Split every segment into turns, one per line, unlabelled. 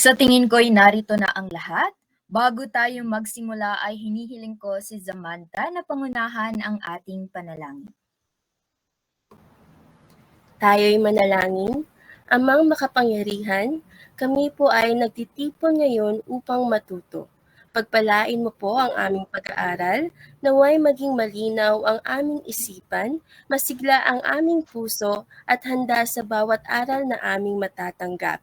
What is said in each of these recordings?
Sa tingin ko'y narito na ang lahat. Bago tayo magsimula ay hinihiling ko si Samantha na pangunahan ang ating panalangin.
Tayo'y manalangin. Amang makapangyarihan, kami po ay nagtitipon ngayon upang matuto. Pagpalain mo po ang aming pag-aaral, naway maging malinaw ang aming isipan, masigla ang aming puso at handa sa bawat aral na aming matatanggap.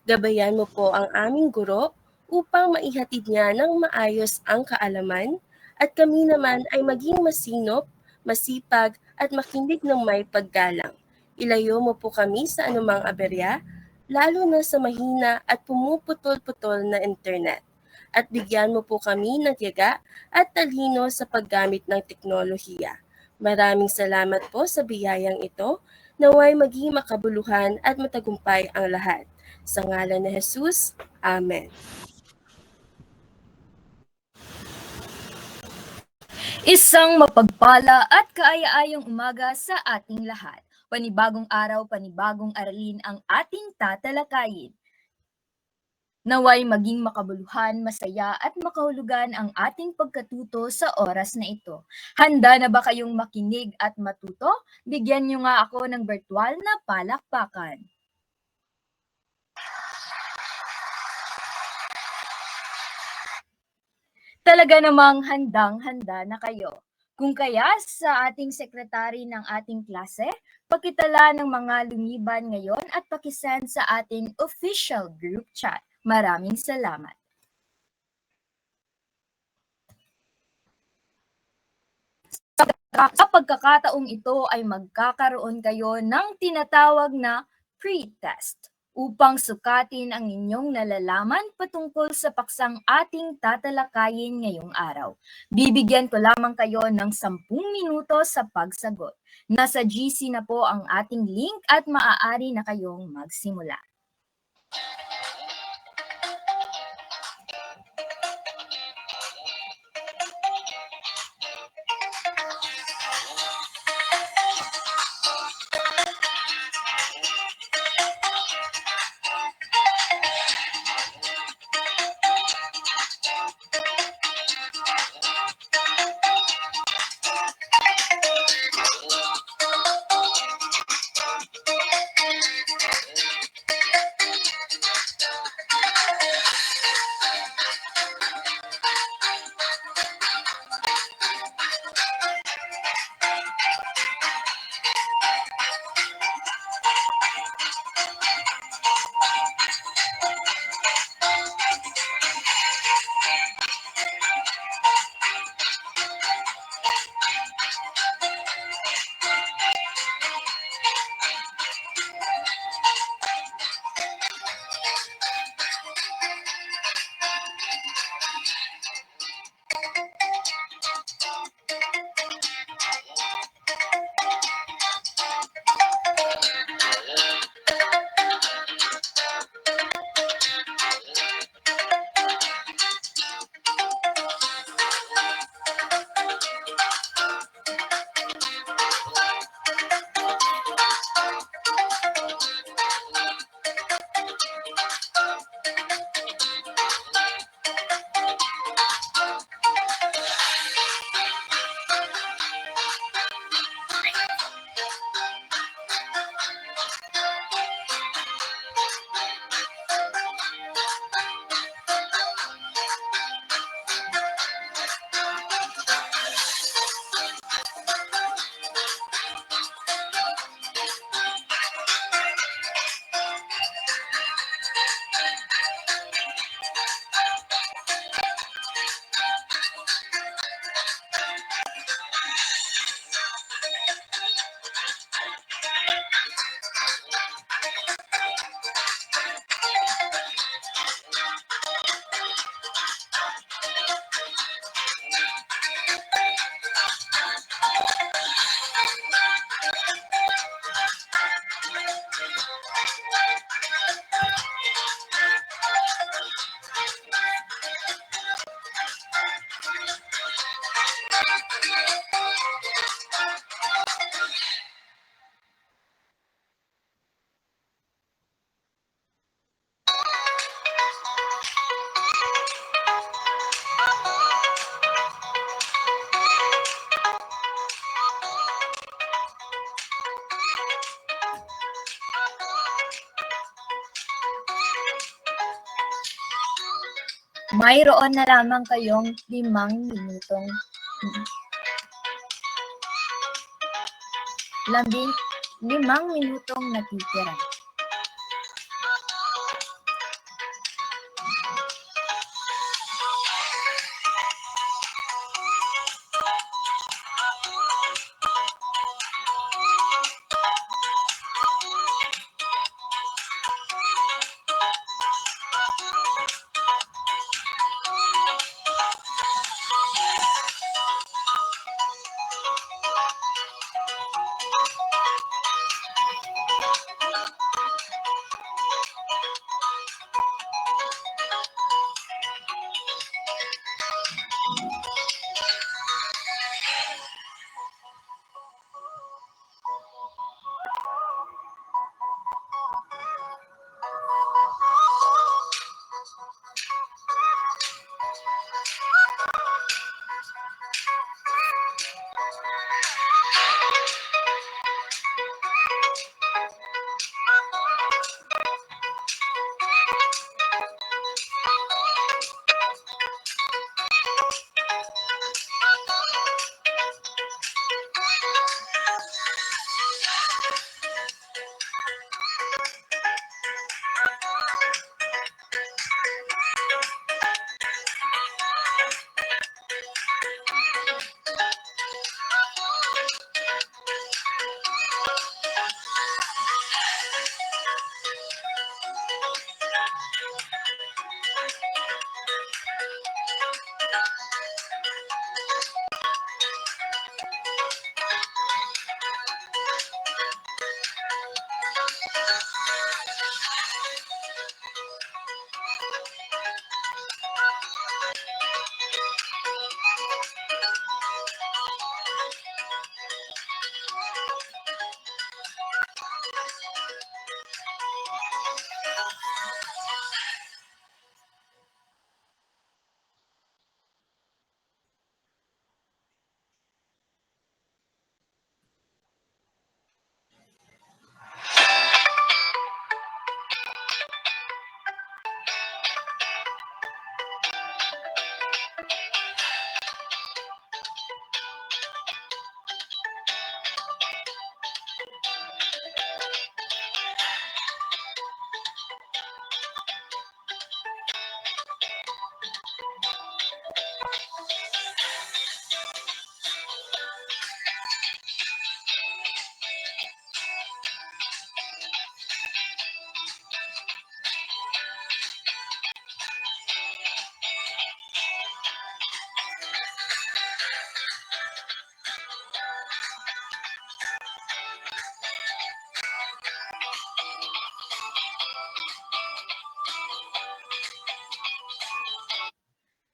Gabayan mo po ang aming guro upang maihatid niya ng maayos ang kaalaman at kami naman ay maging masinop, masipag at makinig ng may paggalang. Ilayo mo po kami sa anumang aberya, lalo na sa mahina at pumuputol-putol na internet. At bigyan mo po kami ng tiyaga at talino sa paggamit ng teknolohiya. Maraming salamat po sa biyayang ito, naway maging makabuluhan at matagumpay ang lahat. Sa ngalan ni Jesus, Amen.
Isang mapagpala at kaaya-ayang umaga sa ating lahat. Panibagong araw, panibagong aralin ang ating tatalakayin. Naway maging makabuluhan, masaya at makahulugan ang ating pagkatuto sa oras na ito. Handa na ba kayong makinig at matuto? Bigyan niyo nga ako ng virtual na palakpakan. Talaga namang handang-handa na kayo. Kung kaya sa ating sekretary ng ating klase, pakitala ng mga lumiban ngayon at pakisend sa ating official group chat. Maraming salamat. Sa pagkakataong ito ay magkakaroon kayo ng tinatawag na pre-test upang sukatin ang inyong nalalaman patungkol sa paksang ating tatalakayin ngayong araw. Bibigyan ko lamang kayo ng 10 minuto sa pagsagot. Nasa GC na po ang ating link at maaari na kayong magsimula. Mayroon na lamang kayong 5 minutong natitira.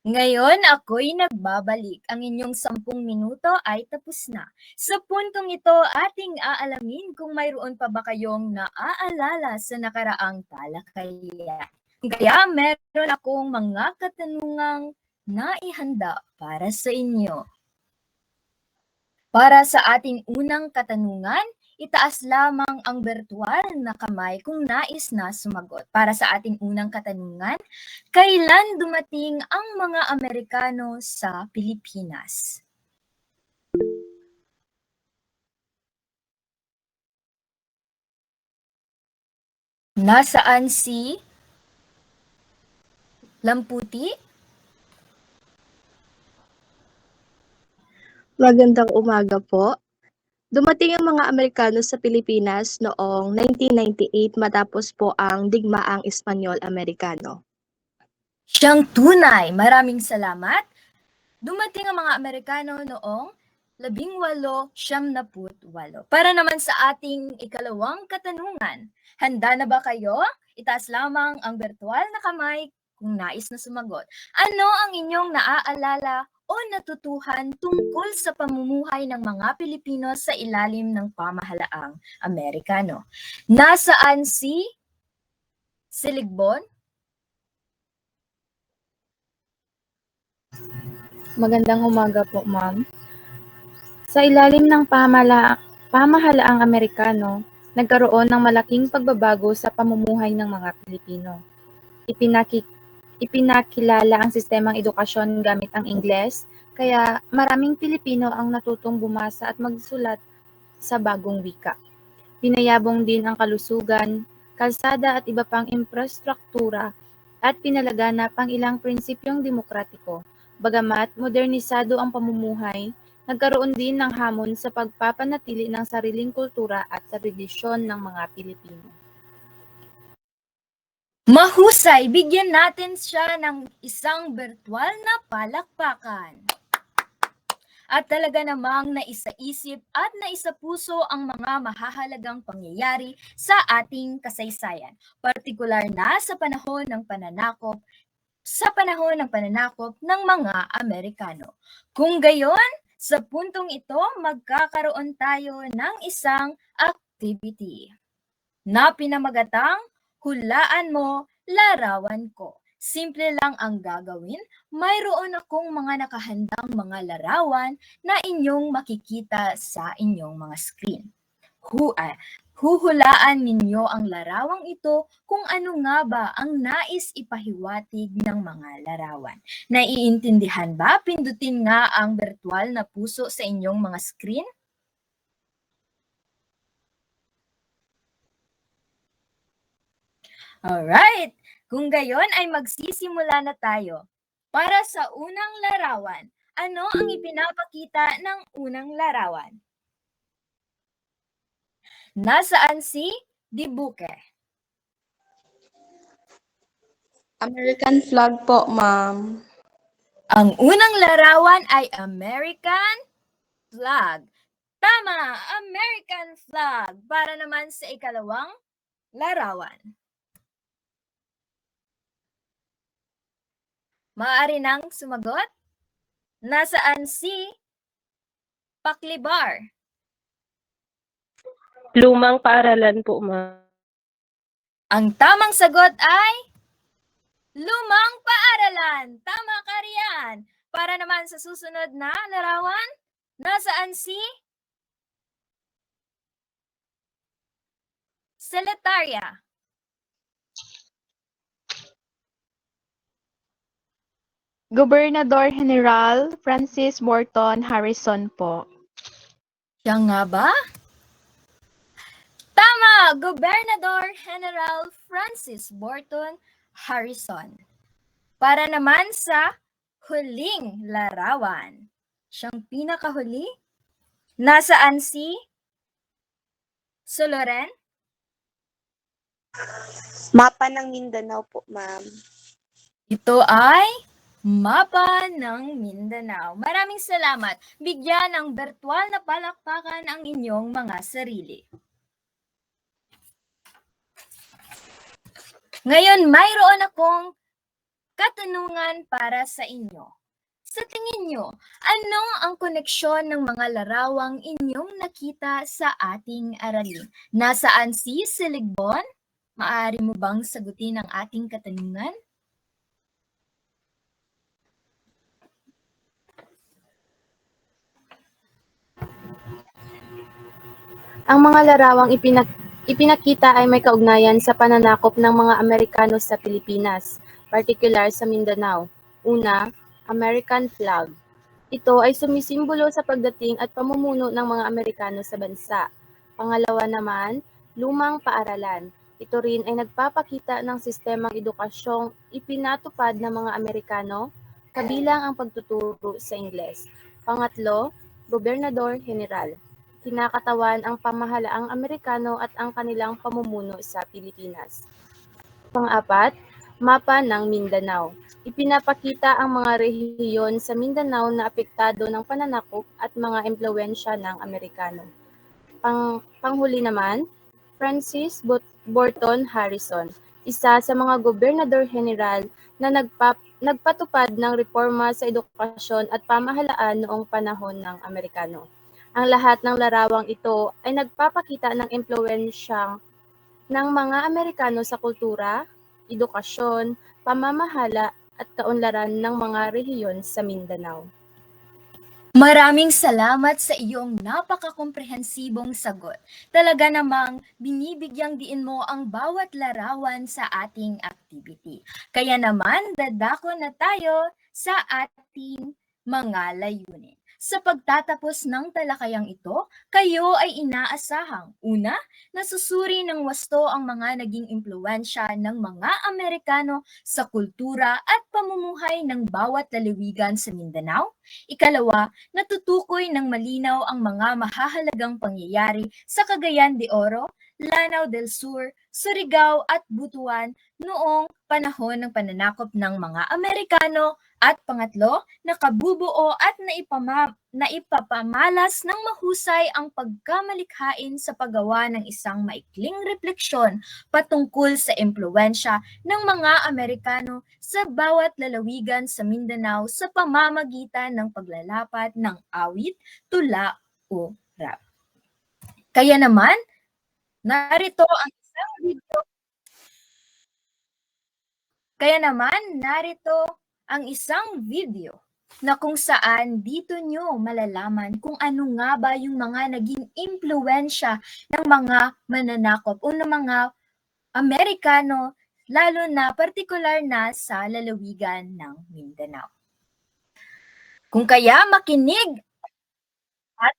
Ngayon ako'y nagbabalik. Ang inyong 10 minuto ay tapos na. Sa puntong ito, ating aalamin kung mayroon pa ba kayong naaalala sa nakaraang talakayan. Kaya meron akong mga katanungang naihanda para sa inyo. Para sa ating unang katanungan, itaas lamang ang virtual na kamay kung nais na sumagot. Para sa ating unang katanungan, kailan dumating ang mga Amerikano sa Pilipinas? Nasaan si Lamputi?
Magandang umaga po. Dumating ang mga Amerikano sa Pilipinas noong 1998 matapos po ang Digmaang Espanyol-Amerikano.
Siyang tunay. Maraming salamat. Dumating ang mga Amerikano noong 1898. Para naman sa ating ikalawang katanungan, handa na ba kayo? Itaas lamang ang virtual na kamay kung nais na sumagot. Ano ang inyong naaalala o natutuhan tungkol sa pamumuhay ng mga Pilipino sa ilalim ng pamahalaang Amerikano? Nasaan si Siligbon?
Magandang umaga po, ma'am. Sa ilalim ng pamahalaang Amerikano, nagkaroon ng malaking pagbabago sa pamumuhay ng mga Pilipino. ipinakilala ang sistemang edukasyon gamit ang Ingles, kaya maraming Pilipino ang natutong bumasa at magsulat sa bagong wika. Pinayabong din ang kalusugan, kalsada at iba pang infrastruktura at pinalaganap ang ilang prinsipyong demokratiko. Bagamat modernisado ang pamumuhay, nagkaroon din ng hamon sa pagpapanatili ng sariling kultura at tradisyon ng mga Pilipino.
Mahusay, bigyan natin siya ng isang virtual na palakpakan. At talaga namang naisaisip at naisapuso ang mga mahahalagang pangyayari sa ating kasaysayan, partikular na sa panahon ng pananakop ng mga Amerikano. Kung gayon, sa puntong ito, magkakaroon tayo ng isang activity na pinamagatang hulaan mo, larawan ko. Simple lang ang gagawin, mayroon akong mga nakahandang mga larawan na inyong makikita sa inyong mga screen. Huhulaan ninyo ang larawang ito kung ano nga ba ang nais ipahiwatig ng mga larawan. Naiintindihan ba? Pindutin nga ang virtual na puso sa inyong mga screen. Alright, kung gayon ay magsisimula na tayo. Para sa unang larawan, ano ang ipinapakita ng unang larawan? Nasaan si Dibuke?
American flag po, ma'am.
Ang unang larawan ay American flag. Tama, American flag. Para naman sa ikalawang larawan. Maaari nang sumagot? Nasaan si Paklibar?
Lumang paaralan po, ma'am.
Ang tamang sagot ay lumang paaralan. Tama ka riyan. Para naman sa susunod na larawan, nasaan si Seletaria?
Gobernador General Francis Morton Harrison po.
Siya nga ba? Tama! Gobernador General Francis Morton Harrison. Para naman sa huling larawan. Siyang pinakahuli. Nasaan si Soloren?
Mapa ng Mindanao po, ma'am.
Ito ay mapa ng Mindanao. Maraming salamat. Bigyan ng virtual na palakpakan ang inyong mga sarili. Ngayon, mayroon akong katanungan para sa inyo. Sa tingin nyo, ano ang koneksyon ng mga larawang inyong nakita sa ating aralin? Nasaan si Siligbon? Maaari mo bang sagutin ang ating katanungan?
Ang mga larawang ipinakita ay may kaugnayan sa pananakop ng mga Amerikano sa Pilipinas, partikular sa Mindanao. Una, American flag. Ito ay sumisimbolo sa pagdating at pamumuno ng mga Amerikano sa bansa. Pangalawa naman, lumang paaralan. Ito rin ay nagpapakita ng sistemang edukasyong ipinatupad ng mga Amerikano, kabilang ang pagtuturo sa Ingles. Pangatlo, Gobernador General. Kinakatawan ang pamahalaang Amerikano at ang kanilang pamumuno sa Pilipinas. Pang-apat, mapa ng Mindanao. Ipinapakita ang mga rehiyon sa Mindanao na apektado ng pananakop at mga impluwensya ng Amerikano. Panghuli naman, Francis Morton Harrison, isa sa mga gobernador general na nagpatupad ng reforma sa edukasyon at pamahalaan noong panahon ng Amerikano. Ang lahat ng larawang ito ay nagpapakita ng impluwensyang ng mga Amerikano sa kultura, edukasyon, pamamahala at kaunlaran ng mga rehiyon sa Mindanao.
Maraming salamat sa iyong napakakomprehensibong sagot. Talaga namang binibigyang diin mo ang bawat larawan sa ating activity. Kaya naman, dadako na tayo sa ating mga layunin. Sa pagtatapos ng talakayang ito, kayo ay inaasahang una, nasusuri ng wasto ang mga naging impluwensya ng mga Amerikano sa kultura at pamumuhay ng bawat lalawigan sa Mindanao. Ikalawa, natutukoy ng malinaw ang mga mahahalagang pangyayari sa Cagayan de Oro, Lanao del Sur, Surigao at Butuan noong panahon ng pananakop ng mga Amerikano at pangatlo, nakabubuo at naipapamalas ng mahusay ang pagkamalikhain sa paggawa ng isang maikling refleksyon patungkol sa impluwensya ng mga Amerikano sa bawat lalawigan sa Mindanao sa pamamagitan ng paglalapat ng awit, tula o rap. Kaya naman, narito ang isang video. Na kung saan dito nyo malalaman kung ano nga ba yung mga naging impluwensya ng mga mananakop o ng mga Amerikano, lalo na partikular na sa lalawigan ng Mindanao. Kung kaya makinig at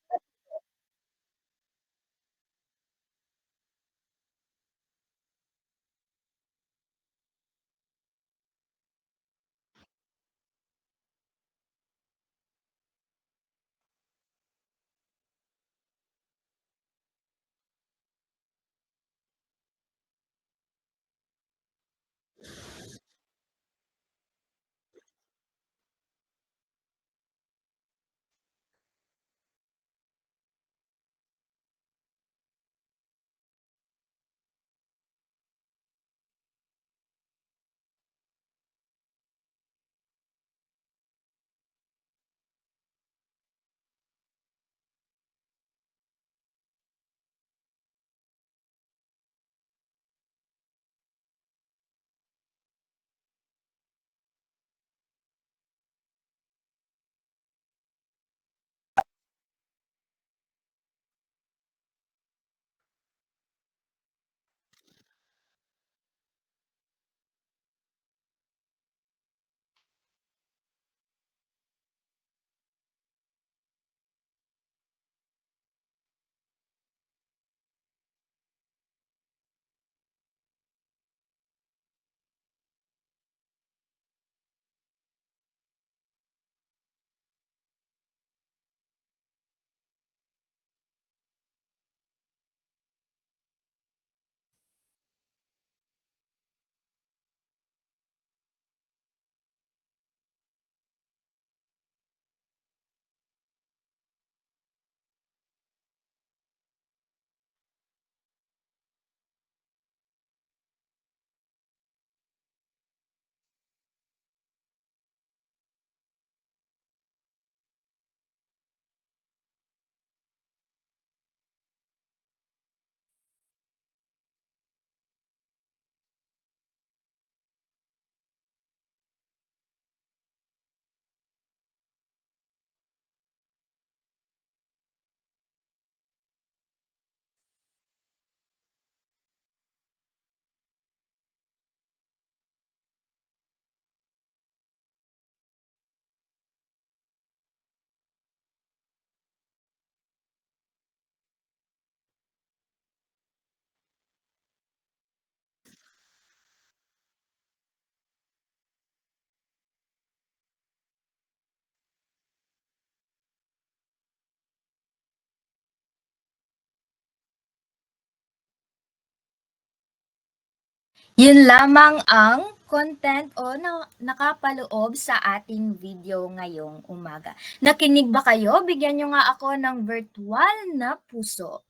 yun lamang ang content o nakapaloob sa ating video ngayong umaga. Nakinig ba kayo? Bigyan nyo nga ako ng virtual na puso.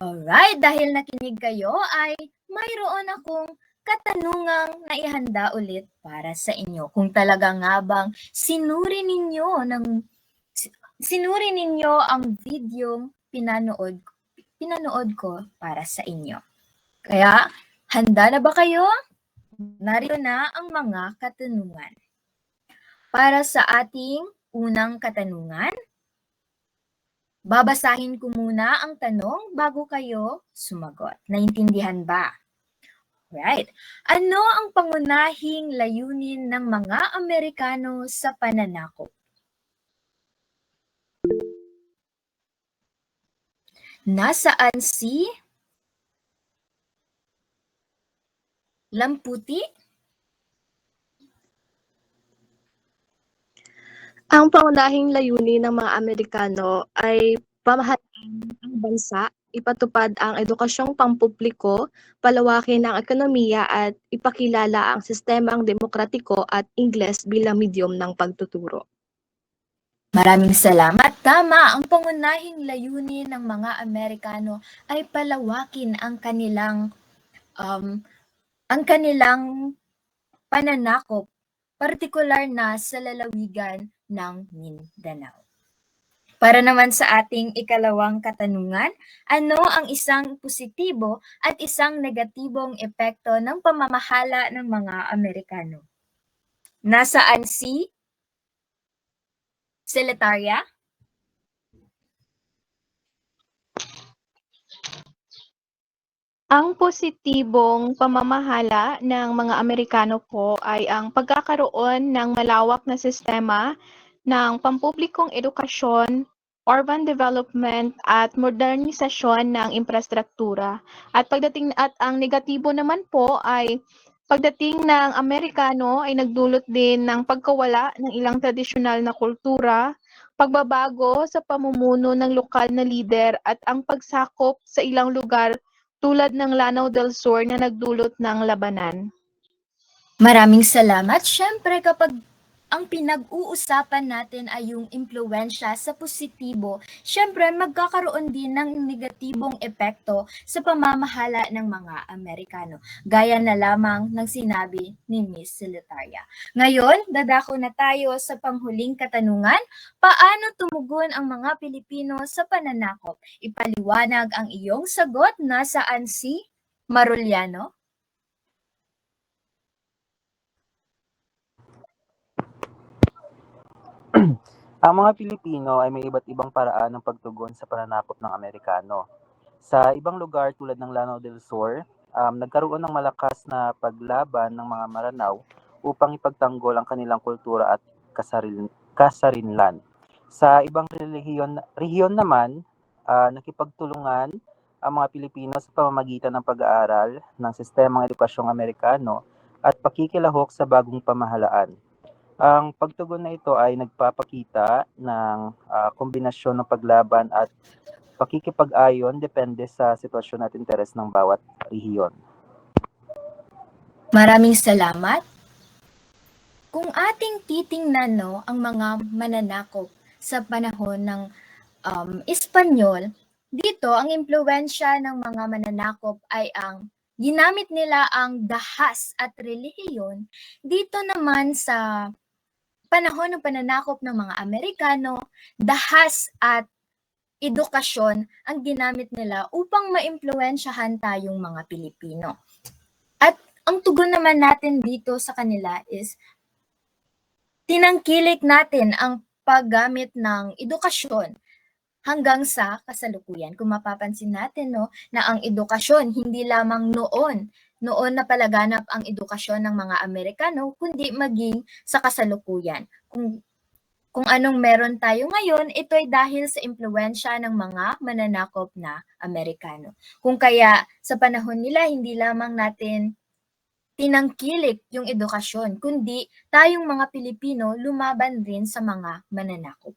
Alright, dahil nakinig kayo ay mayroon akong katanungang naihanda ulit para sa inyo. Kung talaga nga bang sinuri ninyo ang video pinanood ko para sa inyo. Kaya, handa na ba kayo? Narito na ang mga katanungan. Para sa ating unang katanungan, babasahin ko muna ang tanong bago kayo sumagot. Naintindihan ba? Right. Ano ang pangunahing layunin ng mga Amerikano sa pananakop? Nasaan si Lamputi?
Ang pangunahing layunin ng mga Amerikano ay pamahalaan ang bansa, ipatupad ang edukasyong pampubliko, palawakin ang ekonomiya at ipakilala ang sistemang demokratiko at Ingles bilang medyum ng pagtuturo.
Maraming salamat. Tama, ang pangunahing layunin ng mga Amerikano ay palawakin ang kanilang pananakop, partikular na sa lalawigan ng Mindanao. Para naman sa ating ikalawang katanungan, ano ang isang positibo at isang negatibong epekto ng pamamahala ng mga Amerikano? Nasaan si Secretaria?
Ang positibong pamamahala ng mga Amerikano po ay ang pagkakaroon ng malawak na sistema ng pampublikong edukasyon, urban development at modernisasyon ng infrastruktura. At ang negatibo naman po ay pagdating ng Amerikano ay nagdulot din ng pagkawala ng ilang tradisyonal na kultura, pagbabago sa pamumuno ng lokal na lider at ang pagsakop sa ilang lugar tulad ng Lanao del Sur na nagdulot ng labanan.
Maraming salamat. Siyempre, kapag ang pinag-uusapan natin ay yung impluwensya sa positibo, siyempre magkakaroon din ng negatibong epekto sa pamamahala ng mga Amerikano. Gaya na lamang ng sinabi ni Miss Secretaria. Ngayon, dadako na tayo sa panghuling katanungan. Paano tumugon ang mga Pilipino sa pananakop? Ipaliwanag ang iyong sagot. Nasaan si Maruliano?
Ang mga Pilipino ay may iba't ibang paraan ng pagtugon sa pananakop ng Amerikano. Sa ibang lugar tulad ng Lanao del Sur, nagkaroon ng malakas na paglaban ng mga Maranao upang ipagtanggol ang kanilang kultura at kasarinlan. Sa ibang rehiyon naman, nakipagtulungan ang mga Pilipino sa pamamagitan ng pag-aaral ng sistemang edukasyong Amerikano at pakikilahok sa bagong pamahalaan. Ang pagtugon na ito ay nagpapakita ng kombinasyon ng paglaban at pakikipag-ayon depende sa sitwasyon at interes ng bawat rehiyon.
Maraming salamat. Kung ating titingnan ang mga mananakop sa panahon ng Espanyol, dito ang impluwensya ng mga mananakop ay ang ginamit nila ang dahas at relihiyon. Dito naman sa panahon ng pananakop ng mga Amerikano, dahas at edukasyon ang ginamit nila upang maimpluwensyahan tayong mga Pilipino. At ang tugon naman natin dito sa kanila is tinangkilik natin ang paggamit ng edukasyon hanggang sa kasalukuyan. Kung mapapansin natin na ang edukasyon hindi lamang noon na palaganap ang edukasyon ng mga Amerikano, kundi maging sa kasalukuyan. Kung anong meron tayo ngayon, ito ay dahil sa impluwensya ng mga mananakop na Amerikano. Kung kaya sa panahon nila, hindi lamang natin tinangkilik yung edukasyon, kundi tayong mga Pilipino lumaban rin sa mga mananakop.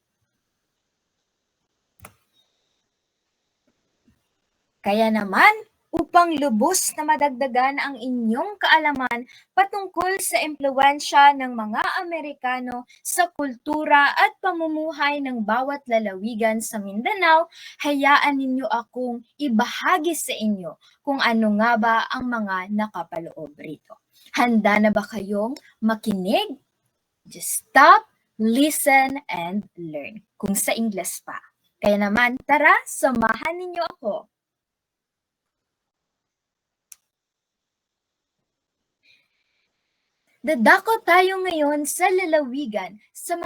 Kaya naman, upang lubos na madagdagan ang inyong kaalaman patungkol sa impluwensya ng mga Amerikano sa kultura at pamumuhay ng bawat lalawigan sa Mindanao, hayaan ninyo akong ibahagi sa inyo kung ano nga ba ang mga nakapaloob rito. Handa na ba kayong makinig? Just stop, listen, and learn. Kung sa Ingles pa. Kaya naman, tara, samahan ninyo ako. Dadako tayo ngayon sa lalawigan sa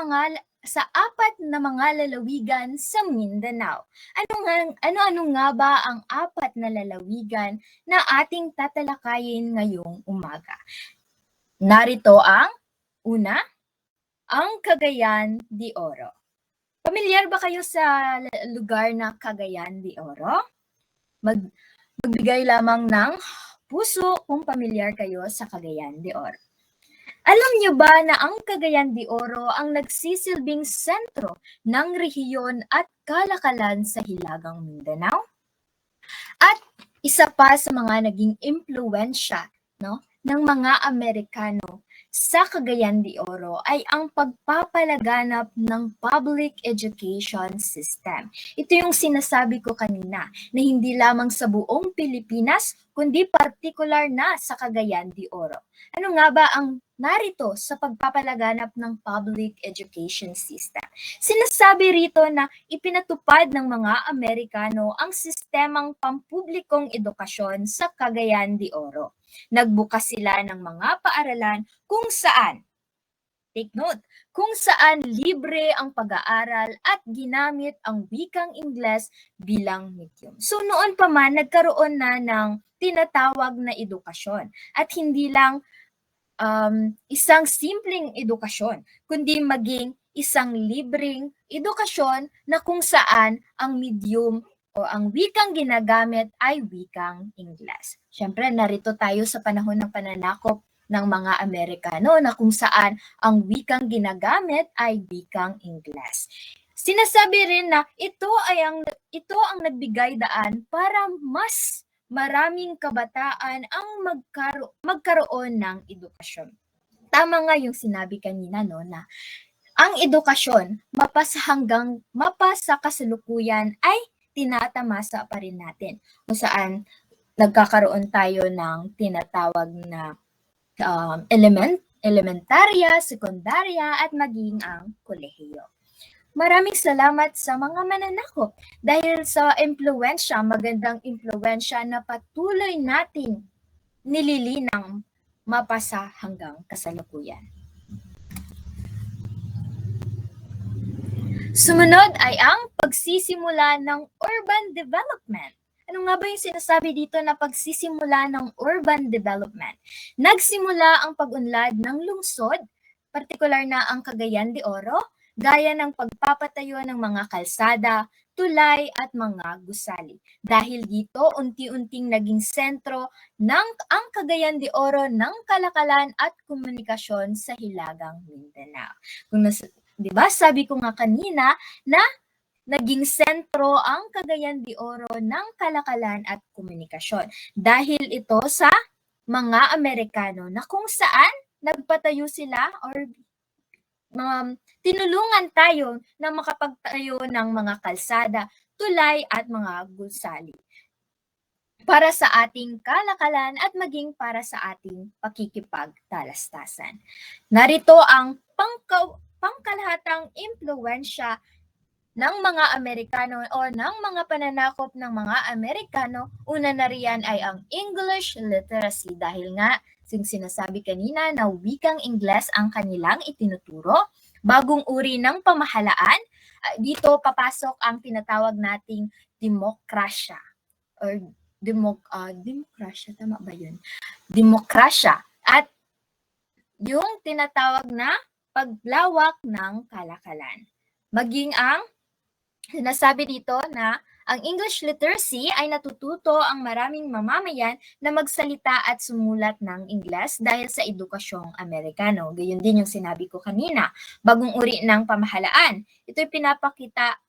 apat na mga lalawigan sa Mindanao. Ano nga ba ang apat na lalawigan na ating tatalakayin ngayong umaga? Narito ang una, ang Cagayan de Oro. Pamilyar ba kayo sa lugar na Cagayan de Oro? Magbigay lamang ng puso kung pamilyar kayo sa Cagayan de Oro. Alam niyo ba na ang Cagayan de Oro ang nagsisilbing sentro ng rehiyon at kalakalan sa Hilagang Mindanao? At isa pa sa mga naging impluwensya ng mga Amerikano sa Cagayan de Oro ay ang pagpapalaganap ng public education system. Ito yung sinasabi ko kanina na hindi lamang sa buong Pilipinas kundi partikular na sa Cagayan de Oro. Ano nga ba ang narito sa pagpapalaganap ng public education system? Sinasabi rito na ipinatupad ng mga Amerikano ang sistemang pampublikong edukasyon sa Cagayan de Oro. Nagbukas sila ng mga paaralan kung saan, take note, kung saan libre ang pag-aaral at ginamit ang wikang Ingles bilang medium. So noon pa man, nagkaroon na ng tinatawag na edukasyon at hindi lang isang simpleng edukasyon, kundi maging isang libreng edukasyon na kung saan ang medium o ang wikang ginagamit ay wikang Ingles. Siyempre, narito tayo sa panahon ng pananakop ng mga Amerikano na kung saan ang wikang ginagamit ay wikang Ingles. Sinasabi rin na ito ang nagbigay daan para mas maraming kabataan ang magkaroon ng edukasyon. Tama nga yung sinabi kanina na ang edukasyon mapa sa kasalukuyan ay tinatamasa pa rin natin kung saan nagkakaroon tayo ng tinatawag na elementarya, sekundarya at maging ang kolehiyo. Maraming salamat sa mga mananakop dahil sa magandang impluwensya na patuloy nating nililinang mapasa hanggang kasalukuyan. Sumunod ay ang pagsisimula ng urban development. Ano nga ba yung sinasabi dito na pagsisimula ng urban development? Nagsimula ang pag-unlad ng lungsod, partikular na ang Cagayan de Oro, gaya ng pagpapatayo ng mga kalsada, tulay at mga gusali. Dahil dito, unti-unting naging sentro ng ang Cagayan de Oro ng kalakalan at komunikasyon sa Hilagang Mindanao. Di ba, sabi ko nga kanina na naging sentro ang Cagayan de Oro ng kalakalan at komunikasyon. Dahil ito sa mga Amerikano na kung saan nagpatayo sila or tinulungan tayo na makapagtayo ng mga kalsada, tulay at mga gusali para sa ating kalakalan at maging para sa ating pakikipagtalastasan. Narito ang pangkalahatang impluwensya ng mga Amerikano o ng mga pananakop ng mga Amerikano. Una na riyan ay ang English literacy dahil nga sinasabi kanina na wikang Ingles ang kanilang itinuturo. Bagong uri ng pamahalaan, dito papasok ang tinatawag nating demokrasya or demokrasya, tama ba yun? Demokrasya at yung tinatawag na paglawak ng kalakalan. Maging ang sinasabi dito na ang English literacy ay natututo ang maraming mamamayan na magsalita at sumulat ng Ingles dahil sa edukasyong Amerikano. Gayon din yung sinabi ko kanina, bagong uri ng pamahalaan. Ito'y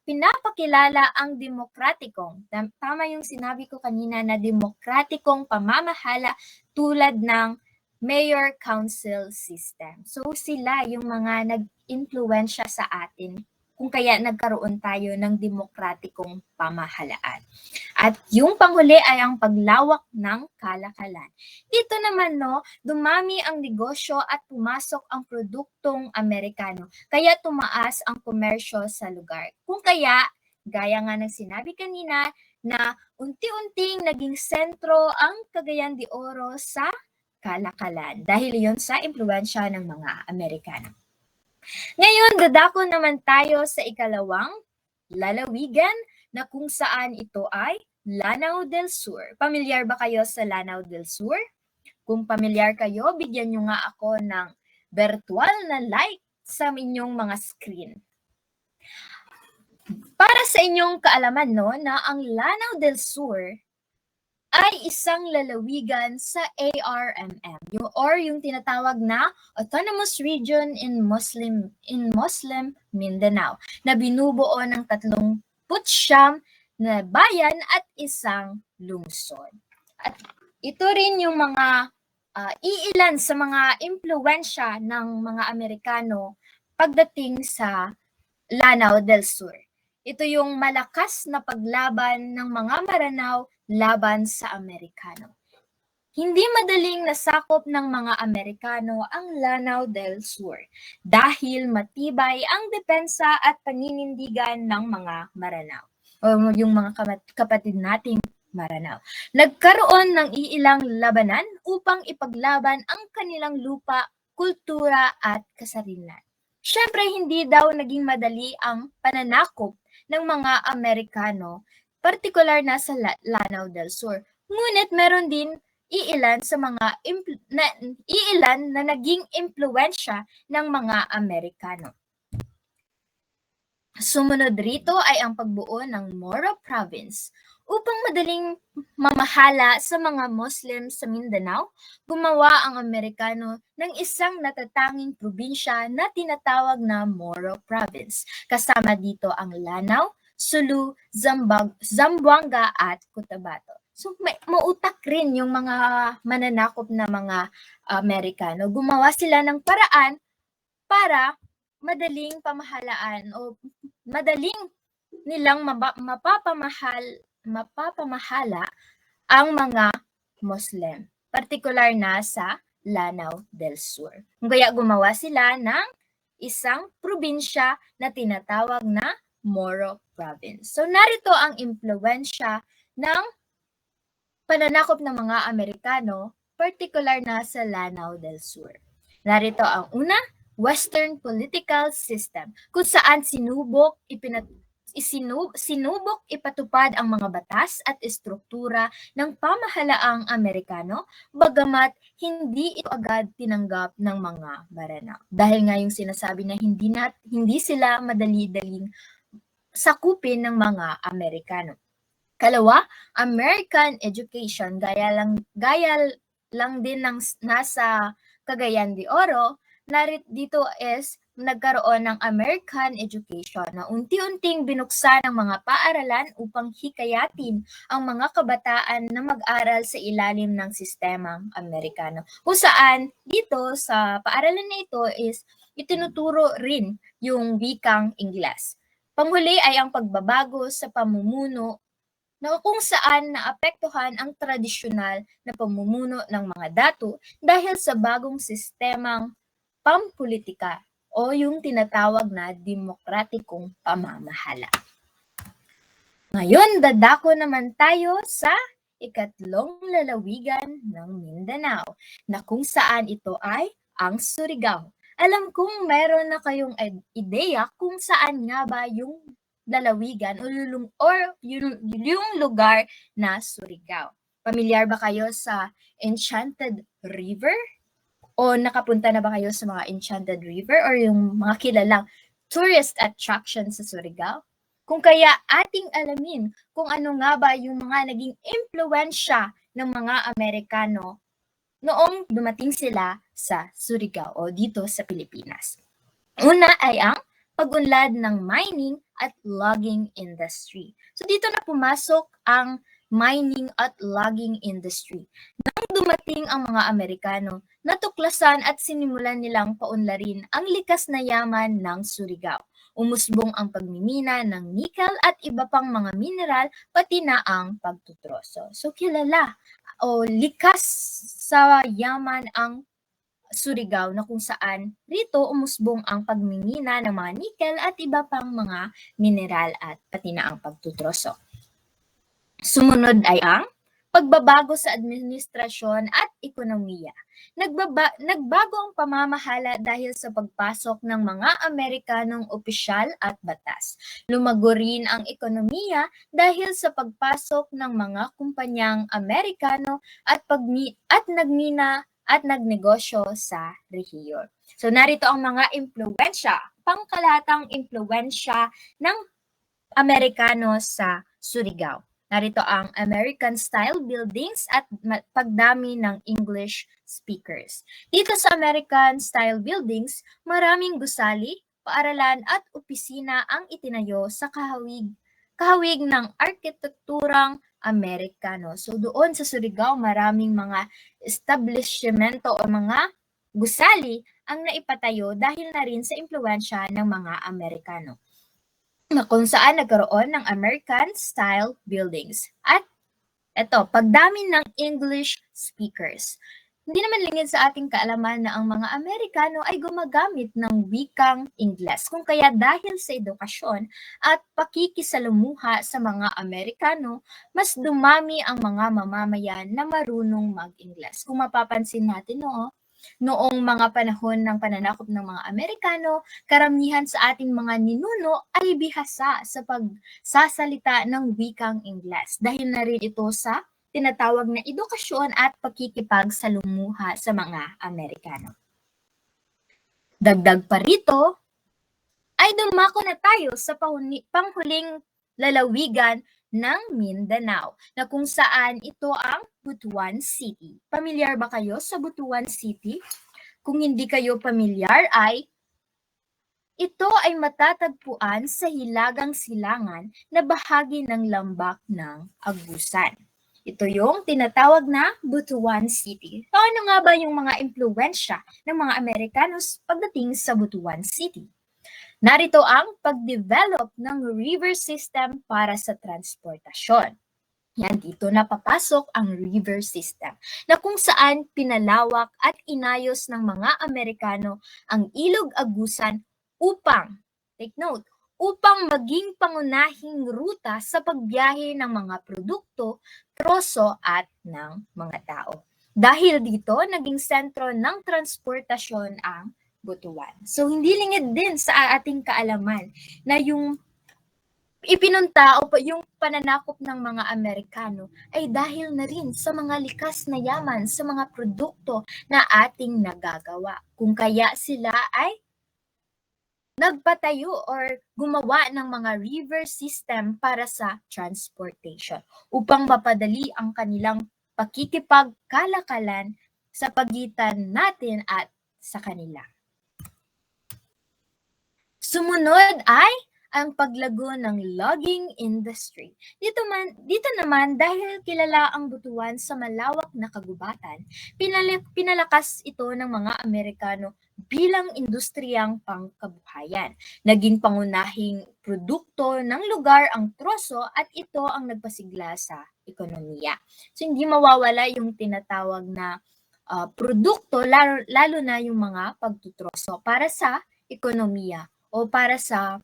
pinapakilala ang demokratikong, tama yung sinabi ko kanina na demokratikong pamamahala tulad ng mayor council system. So sila yung mga nag-impluwensya sa atin kung kaya nagkaroon tayo ng demokratikong pamahalaan. At yung panghuli ay ang paglawak ng kalakalan. Dito naman dumami ang negosyo at pumasok ang produktong Amerikano. Kaya tumaas ang komersyo sa lugar. Kung kaya, gaya nga ng sinabi kanina, na unti-unting naging sentro ang Cagayan de Oro sa kalakalan dahil iyon sa impluwensya ng mga Amerikano. Ngayon, dadako naman tayo sa ikalawang lalawigan na kung saan ito ay Lanao del Sur. Pamilyar ba kayo sa Lanao del Sur? Kung pamilyar kayo, bigyan nyo nga ako ng virtual na like sa inyong mga screen. Para sa inyong kaalaman no, na ang Lanao del Sur ay isang lalawigan sa ARMM or yung tinatawag na Autonomous Region in Muslim Mindanao na binubuo ng 39 na bayan at isang lungsod. At ito rin yung mga iilan sa mga impluwensya ng mga Amerikano pagdating sa Lanao del Sur. Ito yung malakas na paglaban ng mga Maranao laban sa Amerikano. Hindi madaling nasakop ng mga Amerikano ang Lanao del Sur dahil matibay ang depensa at paninindigan ng mga Maranao o yung mga kapatid nating Maranao. Nagkaroon ng iilang labanan upang ipaglaban ang kanilang lupa, kultura at kasarilan. Siyempre, hindi daw naging madali ang pananakop ng mga Amerikano, partikular na sa Lanao del Sur. Ngunit meron din iilan na naging impluwensya ng mga Amerikano. Sumunod rito ay ang pagbuo ng Moro Province. Upang madaling mamahala sa mga Muslim sa Mindanao, gumawa ang Amerikano ng isang natatanging probinsya na tinatawag na Moro Province. Kasama dito ang Lanao, Sulu, Zamboanga at Cotabato. So mautak rin yung mga mananakop na mga Amerikano. Gumawa sila ng paraan para madaling pamahalaan o madaling nilang mapapamahala ang mga Muslim, partikular na sa Lanao del Sur. Kaya gumawa sila ng isang probinsya na tinatawag na Moro Province. So narito ang impluwensya ng pananakop ng mga Amerikano, partikular na sa Lanao del Sur. Narito ang una, Western political system, kung saan sinubok ipatupad ang mga batas at estruktura ng pamahalaang Amerikano, bagamat hindi ito agad tinanggap ng mga Maranao. Dahil nga yung sinasabi na hindi sila madali-daling sakupin ng mga Amerikano. Kalawa, American education, gaya lang din ng nasa Cagayan de Oro, dito is nagkaroon ng American education na unti-unting binuksan ng mga paaralan upang hikayatin ang mga kabataan na mag-aral sa ilalim ng sistemang Amerikano. Kung saan dito sa paaralan na ito is itinuturo rin yung wikang Ingles. Panghuli ay ang pagbabago sa pamumuno na kung saan naapektuhan ang tradisyonal na pamumuno ng mga dato dahil sa bagong sistemang pampolitika o yung tinatawag na demokratikong pamamahala. Ngayon, dadako naman tayo sa ikatlong lalawigan ng Mindanao na kung saan ito ay ang Surigao. Alam kong meron na kayong ideya kung saan nga ba yung lalawigan o yung lugar na Surigao. Pamilyar ba kayo sa Enchanted River? O nakapunta na ba kayo sa mga Enchanted River or yung mga kilalang tourist attraction sa Surigao? Kung kaya ating alamin kung ano nga ba yung mga naging impluwensya ng mga Amerikano noong dumating sila sa Surigao o dito sa Pilipinas. Una ay ang pag-unlad ng mining at logging industry. So dito na pumasok ang mining at logging industry. Nang dumating ang mga Amerikano, natuklasan at sinimulan nilang paunlarin ang likas na yaman ng Surigao. Umusbong ang pagmimina ng nickel at iba pang mga mineral, pati na ang pagtutroso. So kilala o likas sa yaman ang Surigao na kung saan rito umusbong ang pagmimina ng mga nickel at iba pang mga mineral at pati na ang pagtutroso. Sumunod ay ang Pagbabago sa administrasyon at ekonomiya. Nagbago ang pamamahala dahil sa pagpasok ng mga Amerikanong opisyal at batas. Lumago rin ang ekonomiya dahil sa pagpasok ng mga kumpanyang Amerikano at nagmina at nagnegosyo sa rehiyon. So narito ang mga impluwensya, pangkalatang impluwensya ng Amerikano sa Surigao. Narito ang American-style buildings at pagdami ng English speakers. Dito sa American-style buildings, maraming gusali, paaralan at opisina ang itinayo sa kahawig ng arkitekturang Amerikano. So doon sa Surigao, maraming mga establishmento o mga gusali ang naipatayo dahil na rin sa impluwensya ng mga Amerikano, na kung saan nagkaroon ng American-style buildings. At ito, pagdami ng English speakers. Hindi naman lingid sa ating kaalaman na ang mga Amerikano ay gumagamit ng wikang Ingles. Kung kaya dahil sa edukasyon at pakikisalamuha sa mga Amerikano, mas dumami ang mga mamamayan na marunong mag-Ingles. Kung mapapansin natin, noong mga panahon ng pananakop ng mga Amerikano, karamihan sa ating mga ninuno ay bihasa sa pagsasalita ng wikang Ingles dahil na rin ito sa tinatawag na edukasyon at pakikipagsalumuha sa mga Amerikano. Dagdag pa rito, ay dumako na tayo sa panghuling lalawigan ng Mindanao, na kung saan ito ang Butuan City. Pamilyar ba kayo sa Butuan City? Kung hindi kayo pamilyar ito ay matatagpuan sa Hilagang Silangan na bahagi ng lambak ng Agusan. Ito yung tinatawag na Butuan City. Ano nga ba yung mga impluwensya ng mga Amerikanos pagdating sa Butuan City? Narito ang pag-develop ng river system para sa transportasyon. Yan, dito na papasok ang river system, na kung saan pinalawak at inayos ng mga Amerikano ang Ilog Agusan upang, take note, upang maging pangunahing ruta sa pagbiyahe ng mga produkto, troso at ng mga tao. Dahil dito, naging sentro ng transportasyon ang Butuan. So, hindi lingid din sa ating kaalaman na yung ipinunta o yung pananakop ng mga Amerikano ay dahil na rin sa mga likas na yaman sa mga produkto na ating nagagawa. Kung kaya sila ay nagpatayo or gumawa ng mga river system para sa transportation upang mapadali ang kanilang pakikipagkalakalan sa pagitan natin at sa kanila. Sumunod ay ang paglago ng logging industry. Dito naman dahil kilala ang Butuan sa malawak na kagubatan, pinalakas ito ng mga Amerikano bilang industriyang pangkabuhayan. Naging pangunahing produkto ng lugar ang troso at ito ang nagpasigla sa ekonomiya. So hindi mawawala yung tinatawag na produkto, lalo na yung mga pagtutroso para sa ekonomiya o para sa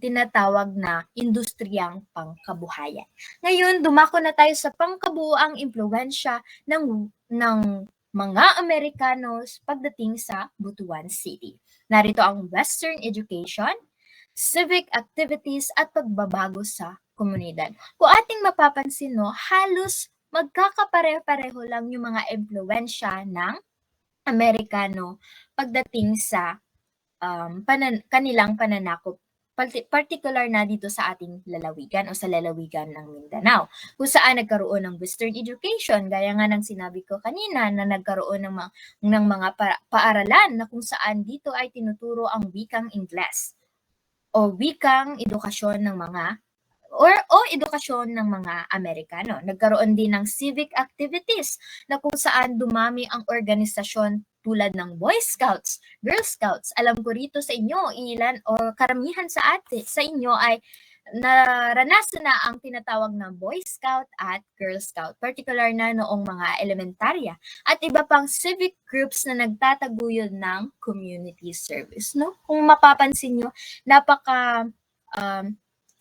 tinatawag na industriyang pangkabuhayan. Ngayon, dumako na tayo sa pangkabuoang impluwensya ng mga Amerikanos pagdating sa Butuan City. Narito ang Western education, civic activities at pagbabago sa komunidad. Kung ating mapapansin, halos magkakapare-pareho lang yung mga impluwensya ng Amerikano pagdating sa kanilang pananakop, particular na dito sa ating lalawigan o sa lalawigan ng Mindanao, kung saan nagkaroon ng Western education, gaya nga ng sinabi ko kanina na nagkaroon ng mga paaralan na kung saan dito ay tinuturo ang wikang Ingles o wikang edukasyon ng mga edukasyon ng mga Amerikano. Nagkaroon din ng civic activities na kung saan dumami ang organisasyon tulad ng Boy Scouts, Girl Scouts. Alam ko rito sa inyo, ilan o karamihan sa inyo ay naranasan na ang tinatawag na Boy Scout at Girl Scout, particular na noong mga elementarya, at iba pang civic groups na nagtataguyod ng community service. No? Kung mapapansin nyo,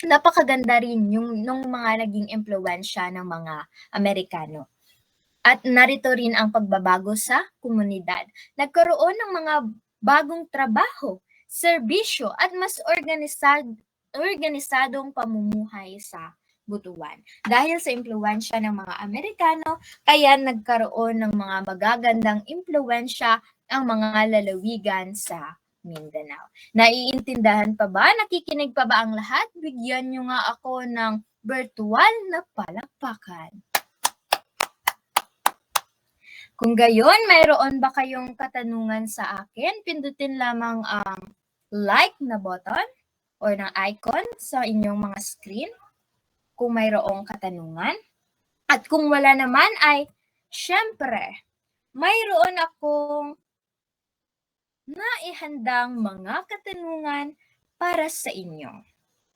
napakaganda rin yung nung mga naging impluwensya ng mga Amerikano. At narito rin ang pagbabago sa komunidad. Nagkaroon ng mga bagong trabaho, serbisyo at mas organisadong pamumuhay sa Butuan. Dahil sa impluwensya ng mga Amerikano, kaya nagkaroon ng mga magagandang impluwensya ang mga lalawigan sa Mindanao. Naiintindihan pa ba? Nakikinig pa ba ang lahat? Bigyan nyo nga ako ng virtual na palakpakan. Kung gayon, mayroon ba kayong katanungan sa akin? Pindutin lamang ang like na button or ng icon sa inyong mga screen kung mayroong katanungan. At kung wala naman ay, syempre, mayroon akong naihandang mga katanungan para sa inyo.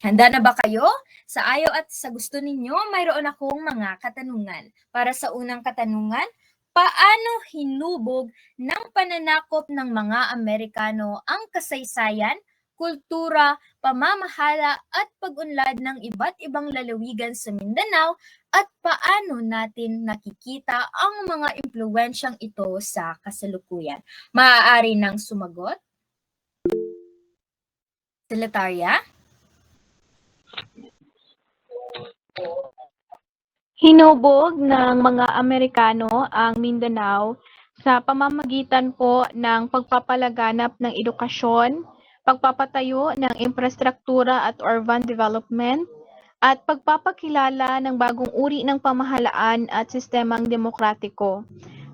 Handa na ba kayo? Sa ayaw at sa gusto ninyo, mayroon akong mga katanungan. Para sa unang katanungan, paano hinubog ng pananakop ng mga Amerikano ang kasaysayan, kultura, pamamahala at pag-unlad ng iba't ibang lalawigan sa Mindanao at paano natin nakikita ang mga impluwensyang ito sa kasalukuyan? Maaari nang sumagot? Secretariat?
Hinubog ng mga Amerikano ang Mindanao sa pamamagitan po ng pagpapalaganap ng edukasyon, pagpapatayo ng infrastruktura at urban development, at pagpapakilala ng bagong uri ng pamahalaan at sistemang demokratiko.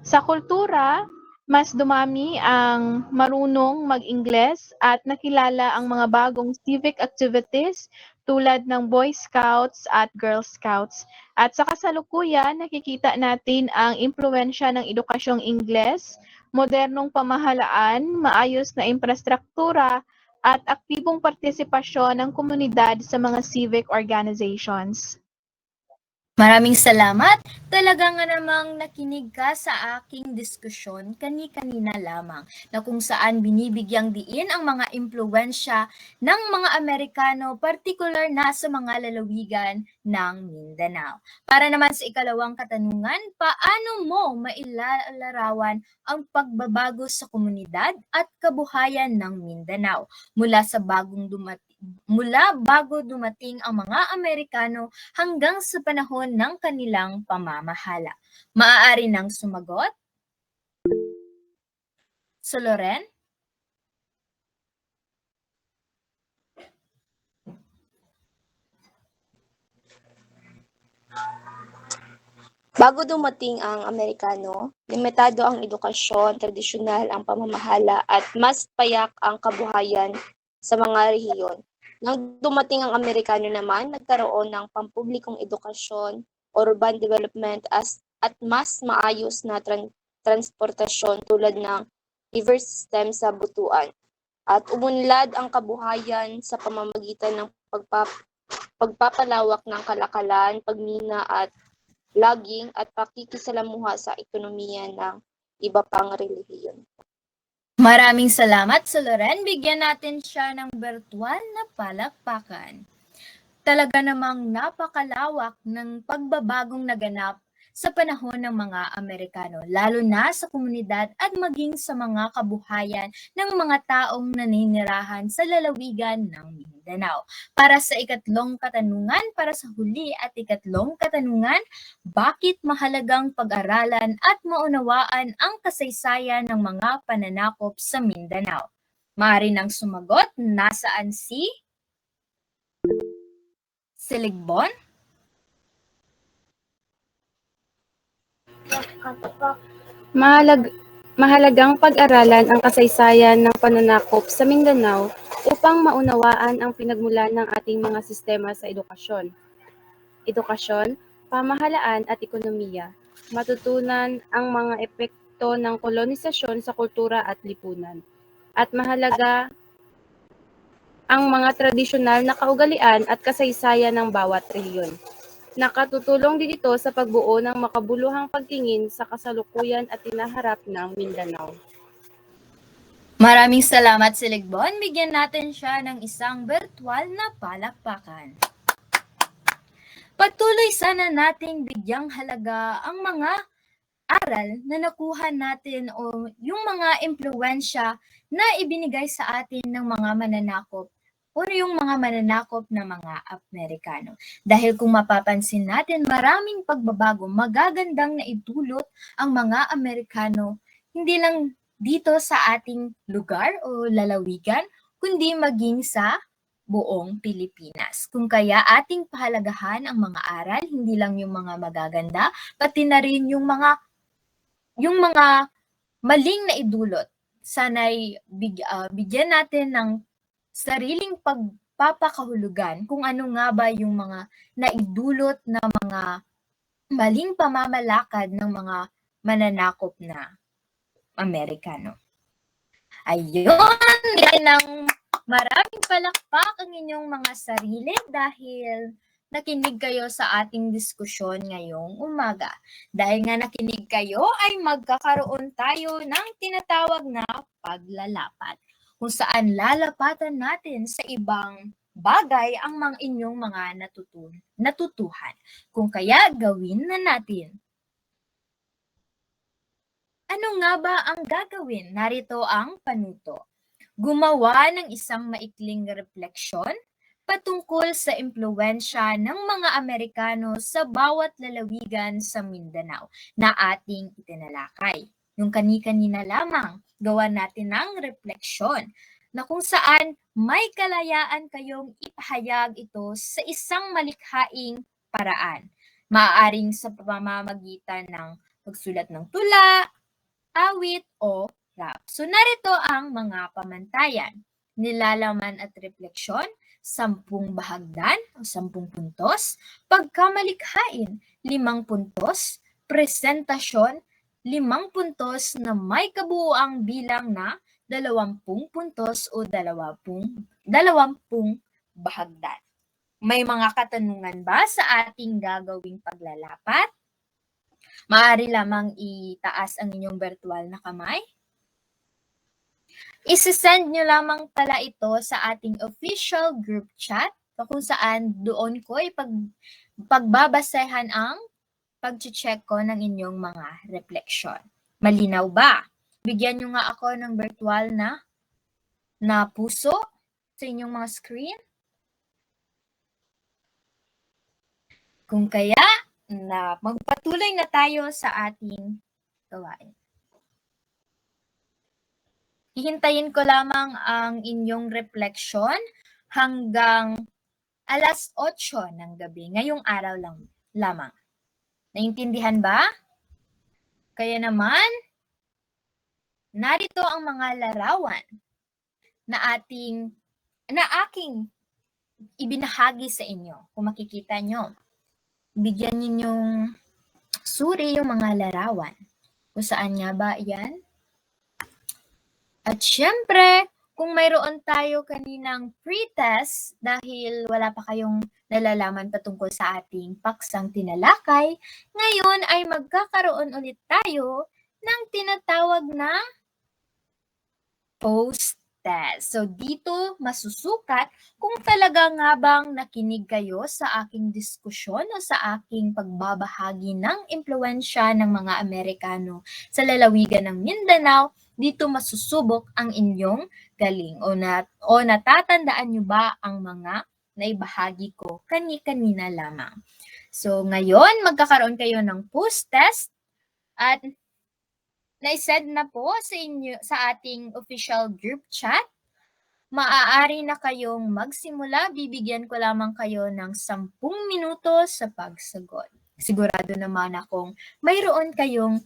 Sa kultura, mas dumami ang marunong mag-Ingles at nakilala ang mga bagong civic activities tulad ng Boy Scouts at Girl Scouts. At sa kasalukuyan, nakikita natin ang impluwensya ng edukasyong Ingles, modernong pamahalaan, maayos na infrastruktura, at aktibong partisipasyon ng komunidad sa mga civic organizations.
Maraming salamat. Talaga nga namang nakinig ka sa aking diskusyon kani-kanina lamang na kung saan binibigyang diin ang mga impluwensya ng mga Amerikano, partikular na sa mga lalawigan ng Mindanao. Para naman sa ikalawang katanungan, paano mo mailalarawan ang pagbabago sa komunidad at kabuhayan ng Mindanao mula bago dumating ang mga Amerikano hanggang sa panahon ng kanilang pamamahala? Maaari nang sumagot? So, Loren?
Bago dumating ang Amerikano, limitado ang edukasyon, tradisyonal ang pamamahala at mas payak ang kabuhayan sa mga rehiyon. Nang dumating ang Amerikano naman, nagkaroon ng pampublikong edukasyon, urban development at mas maayos na transportasyon tulad ng river system sa Butuan. At umunlad ang kabuhayan sa pamamagitan ng pagpapalawak ng kalakalan, pagmina at logging at pakikisalamuha sa ekonomiya ng iba pang relihiyon.
Maraming salamat sa Loren. Bigyan natin siya ng virtual na palakpakan. Talaga namang napakalawak ng pagbabagong naganap sa panahon ng mga Amerikano, lalo na sa komunidad at maging sa mga kabuhayan ng mga taong naninirahan sa lalawigan ng Mindanao. Para sa ikatlong katanungan, para sa huli at ikatlong katanungan, bakit mahalagang pag-aralan at maunawaan ang kasaysayan ng mga pananakop sa Mindanao? Maaari nang sumagot, nasaan si Siligbon?
Mahalagang pag-aralan ang kasaysayan ng pananakop sa Mindanao upang maunawaan ang pinagmulan ng ating mga sistema sa edukasyon, pamahalaan at ekonomiya, matutunan ang mga epekto ng kolonisasyon sa kultura at lipunan, at mahalaga ang mga tradisyonal na kaugalian at kasaysayan ng bawat rehiyon. Nakatutulong din ito sa pagbuo ng makabuluhang pagtingin sa kasalukuyan at tinaharap ng Mindanao.
Maraming salamat, Siligbon. Bigyan natin siya ng isang virtual na palakpakan. Patuloy sana nating bigyang halaga ang mga aral na nakuha natin o yung mga impluwensya na ibinigay sa atin ng mga mananakop o yung mga mananakop na mga Amerikano. Dahil kung mapapansin natin, maraming pagbabago, magagandang naidulot ang mga Amerikano, hindi lang dito sa ating lugar o lalawigan, kundi maging sa buong Pilipinas. Kung kaya ating pahalagahan ang mga aral, hindi lang yung mga magaganda, pati na rin yung mga maling na idulot. Sana'y bigyan natin ng sariling pagpapakahulugan kung ano nga ba yung mga naidulot na mga maling pamamalakad ng mga mananakop na Amerikano. Ayun, bigyan ng maraming palakpak ang inyong mga sarili dahil nakinig kayo sa ating diskusyon ngayong umaga. Dahil nga nakinig kayo ay magkakaroon tayo ng tinatawag na paglalapat, kung saan lalapatan natin sa ibang bagay ang mga inyong mga natutuhan. Kung kaya gawin na natin. Ano nga ba ang gagawin? Narito ang panuto. Gumawa ng isang maikling refleksyon patungkol sa impluwensya ng mga Amerikano sa bawat lalawigan sa Mindanao na ating itinalakay. Yung kani-kanina lamang, gawa natin ng refleksyon na kung saan may kalayaan kayong ipahayag ito sa isang malikhaing paraan. Maaaring sa pamamagitan ng pagsulat ng tula, awit o rap. So narito ang mga pamantayan. Nilalaman at refleksyon, 10 bahagdan o 10 puntos, pagkamalikhain, 5 puntos, presentasyon, 5 puntos na may kabuuang bilang na 20 puntos o 20 bahagdan. May mga katanungan ba sa ating gagawing paglalapat? Maaari lamang itaas ang inyong virtual na kamay. Isisend nyo lamang pala ito sa ating official group chat kung saan doon ko pagbabasehan ang pag-check ko ng inyong mga refleksyon. Malinaw ba? Bigyan nyo nga ako ng virtual na puso sa inyong mga screen. Kung kaya, magpatuloy na tayo sa ating gawain. Hihintayin ko lamang ang inyong refleksyon hanggang alas 8 ng gabi, ngayong araw lamang. Naintindihan ba? Kaya naman, narito ang mga larawan na aking ibinahagi sa inyo. Kung makikita nyo, bigyan ninyong suri yung mga larawan. Kung saan nga ba yan? At syempre, kung mayroon tayo kaninang pre-test dahil wala pa kayong nalalaman patungkol sa ating paksang tinalakay, ngayon ay magkakaroon ulit tayo ng tinatawag na post-test. So dito masusukat kung talaga nga bang nakinig kayo sa aking diskusyon o sa aking pagbabahagi ng impluwensya ng mga Amerikano sa lalawigan ng Mindanao. Dito masusubok ang inyong galing o natatandaan nyo ba ang mga naibahagi ko kani-kanina lamang. So ngayon magkakaroon kayo ng post-test at na-send na po sa ating official group chat. Maaari na kayong magsimula. Bibigyan ko lamang kayo ng 10 minuto sa pagsagot. Sigurado naman akong mayroon kayong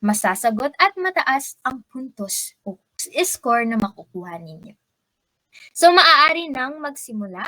masasagot at mataas ang puntos o score na makukuha ninyo. So maaari nang magsimula.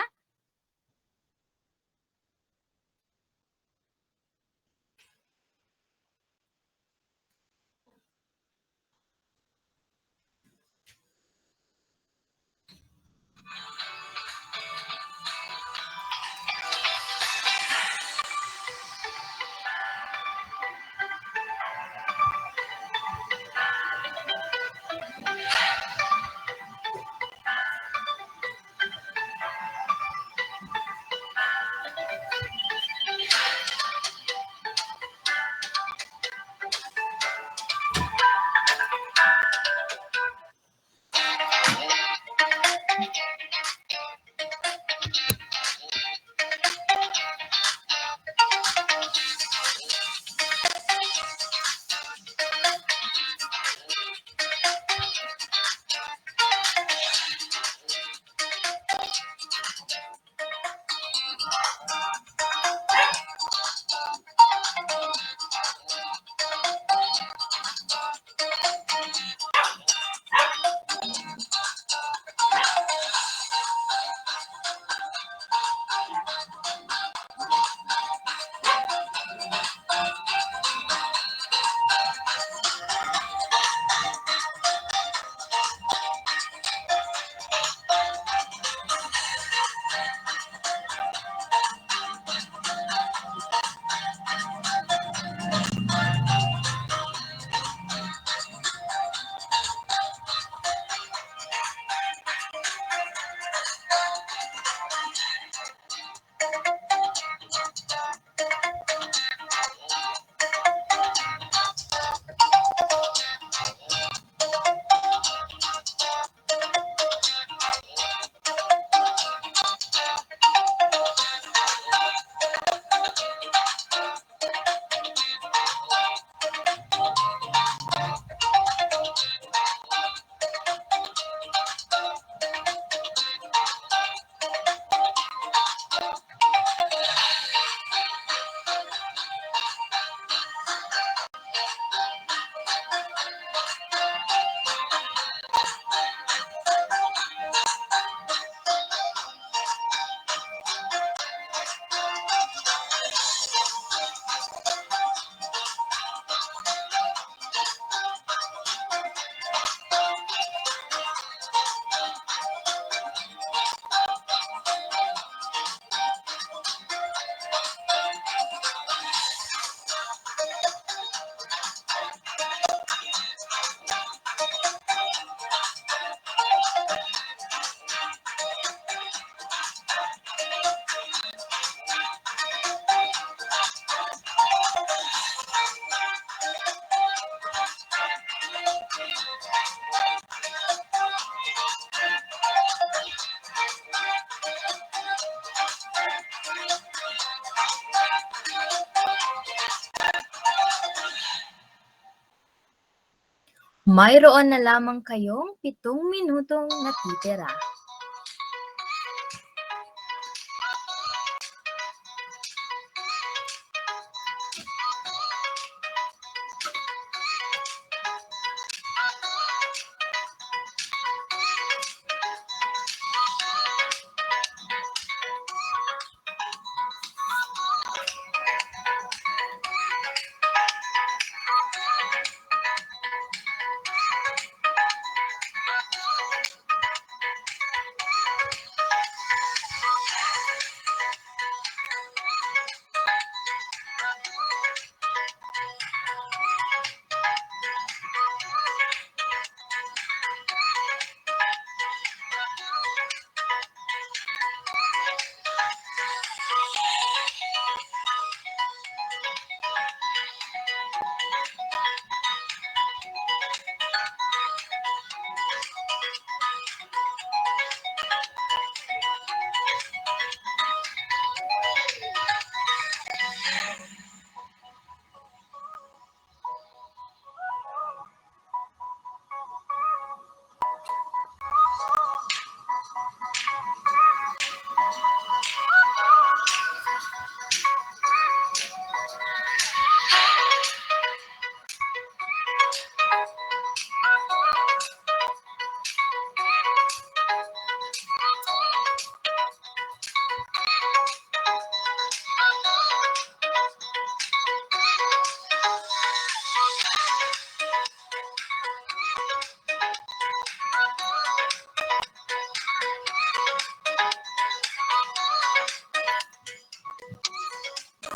Mayroon na lamang kayong 7 minutong natitira.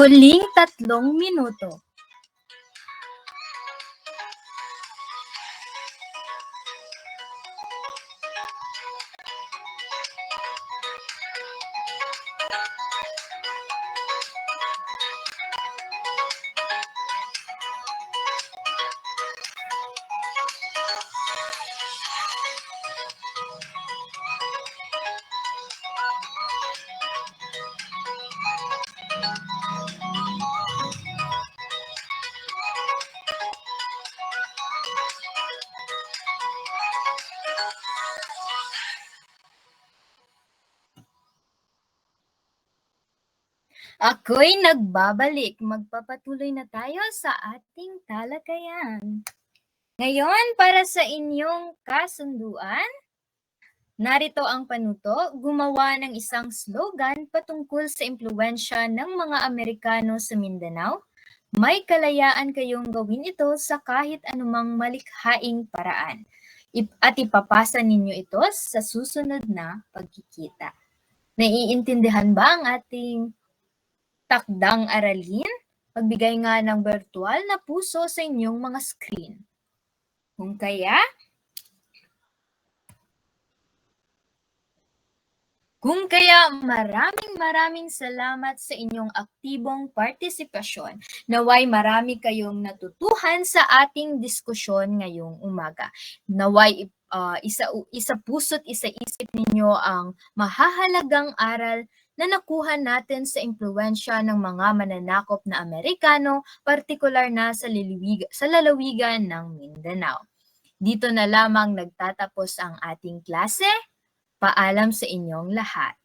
Huling 3 minuto. Ako'y nagbabalik. Magpapatuloy na tayo sa ating talakayan. Ngayon, para sa inyong kasunduan, narito ang panuto, gumawa ng isang slogan patungkol sa impluwensya ng mga Amerikano sa Mindanao. May kalayaan kayong gawin ito sa kahit anumang malikhaing paraan. At ipapasa ninyo ito sa susunod na pagkikita. Naiintindihan ba ang ating takdang aralin? Magbigay nga ng virtual na puso sa inyong mga screen. Kung kaya maraming salamat sa inyong aktibong partisipasyon. Naway marami kayong natutuhan sa ating diskusyon ngayong umaga. Naway isa puso't isa isip ninyo ang mahahalagang aral na nakuha natin sa impluwensya ng mga mananakop na Amerikano, partikular na sa lalawigan ng Mindanao. Dito na lamang nagtatapos ang ating klase. Paalam sa inyong lahat.